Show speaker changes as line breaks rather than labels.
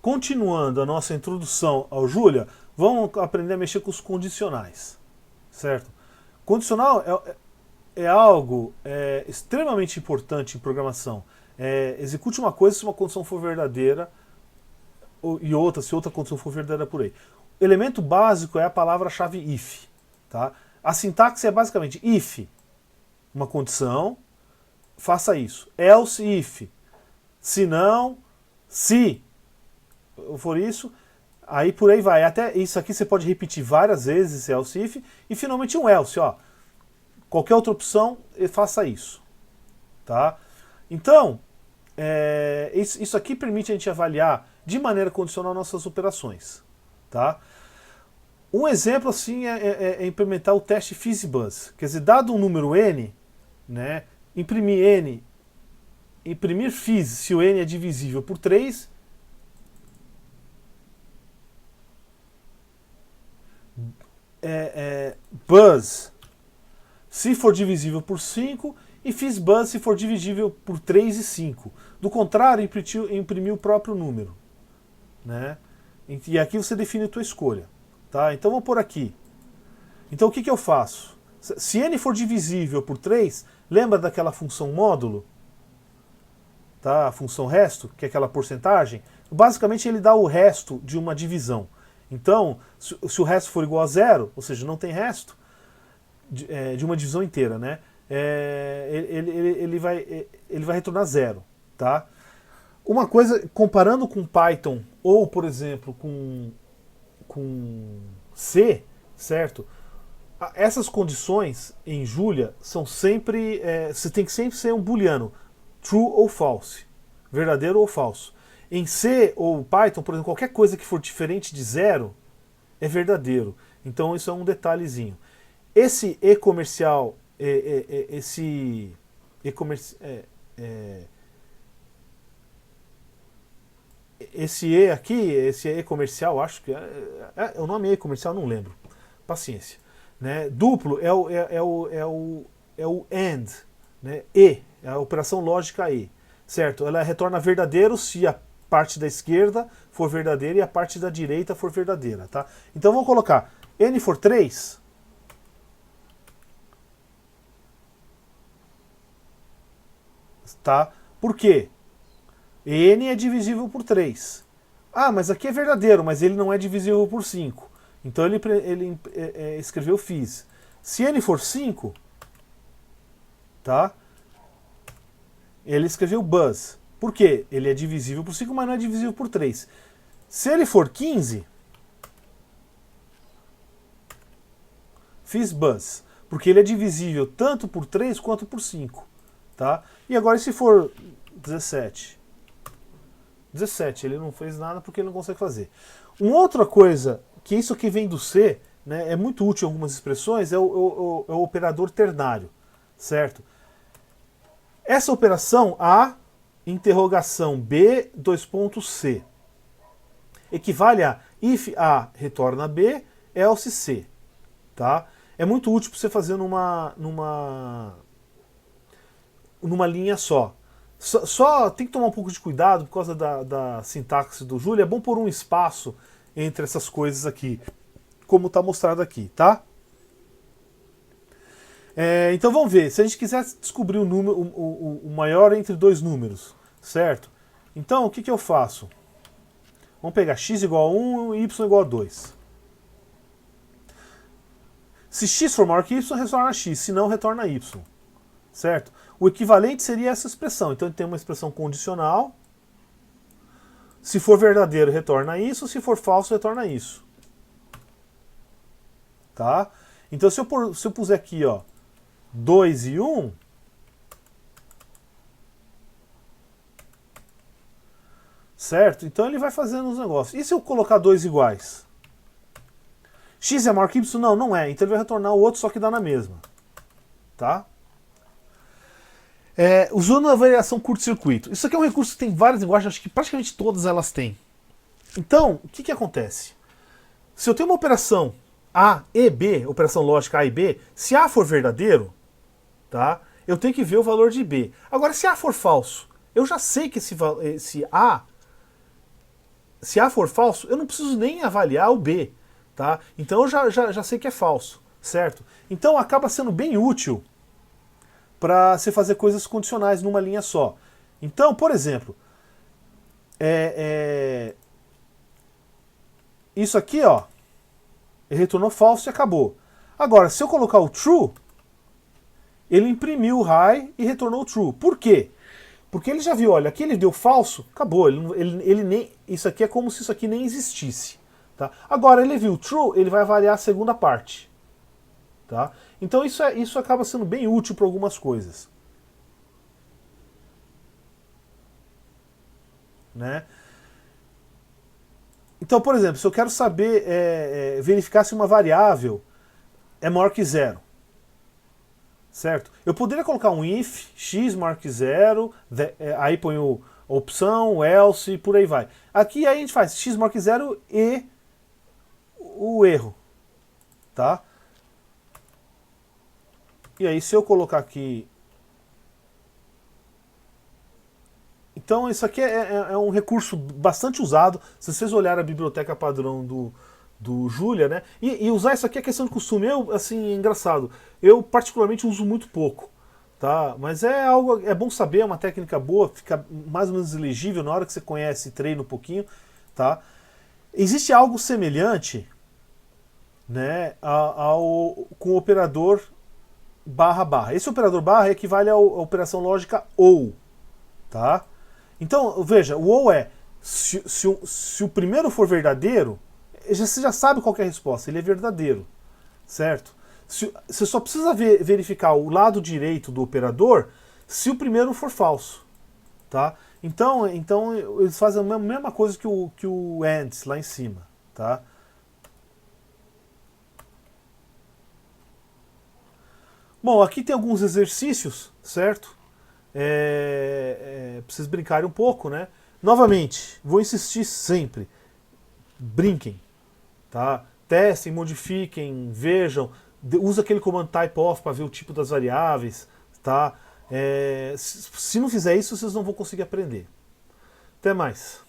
continuando a nossa introdução ao Julia, vamos aprender a mexer com os condicionais, certo? Condicional é algo extremamente importante em programação. Execute uma coisa se uma condição for verdadeira e outra se outra condição for verdadeira por aí. O elemento básico é a palavra-chave if. Tá? A sintaxe é basicamente if, uma condição, faça isso. Else if, se não, se for isso, aí por aí vai. Até isso aqui você pode repetir várias vezes, else if, e finalmente um else, ó. Qualquer outra opção, faça isso. Tá? Então, isso aqui permite a gente avaliar de maneira condicional nossas operações. Tá? Um exemplo assim é implementar o teste FizzBuzz. Quer dizer, dado um número n, né, imprimir fizz se o n é divisível por 3, buzz se for divisível por 5 e FizzBuzz se for divisível por 3 e 5. Do contrário, imprimir o próprio número. Né? E aqui você define a tua escolha. Tá? Então vamos por aqui. Então o que eu faço? Se n for divisível por 3, lembra daquela função módulo? Tá? A função resto, que é aquela porcentagem? Basicamente ele dá o resto de uma divisão. Então, se o resto for igual a 0, ou seja, não tem resto, de uma divisão inteira, né? Ele vai retornar 0. Tá? Uma coisa, comparando com Python ou, por exemplo, com C, certo? Essas condições em Julia são sempre, você tem que sempre ser um booleano, true ou false, verdadeiro ou falso. Em C ou Python, por exemplo, qualquer coisa que for diferente de 0 é verdadeiro. Então isso é um detalhezinho. Esse e-comercial, esse E aqui, esse e-comercial, acho que o nome e-comercial, não lembro. Paciência. Né? Duplo é o AND, né? E, é a operação lógica E. Certo? Ela retorna verdadeiro se a parte da esquerda for verdadeira e a parte da direita for verdadeira. Tá? Então vamos colocar n for 3. Tá? Por quê? N é divisível por 3. Ah, mas aqui é verdadeiro, mas ele não é divisível por 5. Então ele escreveu fizz. Se n for 5, tá? Ele escreveu buzz. Por quê? Ele é divisível por 5, mas não é divisível por 3. Se ele for 15, FizzBuzz. Porque ele é divisível tanto por 3 quanto por 5. Tá? E agora se for 17? 17, ele não fez nada porque ele não consegue fazer. Uma outra coisa, que isso aqui vem do C, né, é muito útil em algumas expressões, é o operador ternário, certo? Essa operação A, interrogação B, dois pontos C, equivale a if A retorna B, else C. Tá? É muito útil para você fazer numa linha só. Só tem que tomar um pouco de cuidado por causa da sintaxe do Julia. É bom pôr um espaço entre essas coisas aqui, como está mostrado aqui, tá? Então vamos ver. Se a gente quiser descobrir o número, o maior entre dois números, certo? Então o que eu faço? Vamos pegar x igual a 1 e y igual a 2. Se x for maior que y, retorna x. Se não, retorna y. Certo? O equivalente seria essa expressão. Então tem uma expressão condicional. Se for verdadeiro, retorna isso. Se for falso, retorna isso. Tá? Então se eu puser aqui, ó, 2 e 1, certo? Então ele vai fazendo os negócios. E se eu colocar dois iguais? X é maior que y? Não, não é. Então ele vai retornar o outro, só que dá na mesma. Tá? Usando a variação curto-circuito. Isso aqui é um recurso que tem várias linguagens, acho que praticamente todas elas têm. Então, o que acontece? Se eu tenho uma operação A e B, operação lógica A e B, se A for verdadeiro, tá, eu tenho que ver o valor de B. Agora, se A for falso, eu já sei que esse A se A for falso, eu não preciso nem avaliar o B, tá? Então eu já sei que é falso, certo? Então acaba sendo bem útil para você fazer coisas condicionais numa linha só. Então, por exemplo, isso aqui, ó, ele retornou falso e acabou. Agora, se eu colocar o true, ele imprimiu o high e retornou o true. Por quê? Porque ele já viu, olha, aqui ele deu falso, acabou. Ele nem, isso aqui é como se isso aqui nem existisse. Tá? Agora, ele viu true, ele vai avaliar a segunda parte. Tá? Então isso acaba sendo bem útil para algumas coisas. Né? Então, por exemplo, se eu quero saber, verificar se uma variável é maior que zero, certo? Eu poderia colocar um if, x maior que zero, aí põe a opção, o else e por aí vai. Aqui aí a gente faz x maior que zero e o erro, tá? E aí se eu colocar aqui... Então isso aqui é um recurso bastante usado, se vocês olharem a biblioteca padrão do Julia, né? E usar isso aqui é questão de costume. Eu, assim, é engraçado. Eu particularmente uso muito pouco, tá? Mas é algo, é bom saber, é uma técnica boa, fica mais ou menos legível na hora que você conhece e treina um pouquinho, tá? Existe algo semelhante, né, com o operador barra barra. Esse operador barra equivale à operação lógica ou, tá? Então, veja, o ou é se o primeiro for verdadeiro, você já sabe qual é a resposta, ele é verdadeiro, certo? Você só precisa verificar o lado direito do operador se o primeiro for falso, tá? Então eles fazem a mesma coisa que o AND lá em cima, tá? Bom, aqui tem alguns exercícios, certo? Pra vocês brincarem um pouco, né? Novamente, vou insistir sempre, brinquem, tá? Testem, modifiquem, vejam, usa aquele comando typeof para ver o tipo das variáveis, tá? Se não fizer isso, vocês não vão conseguir aprender. Até mais.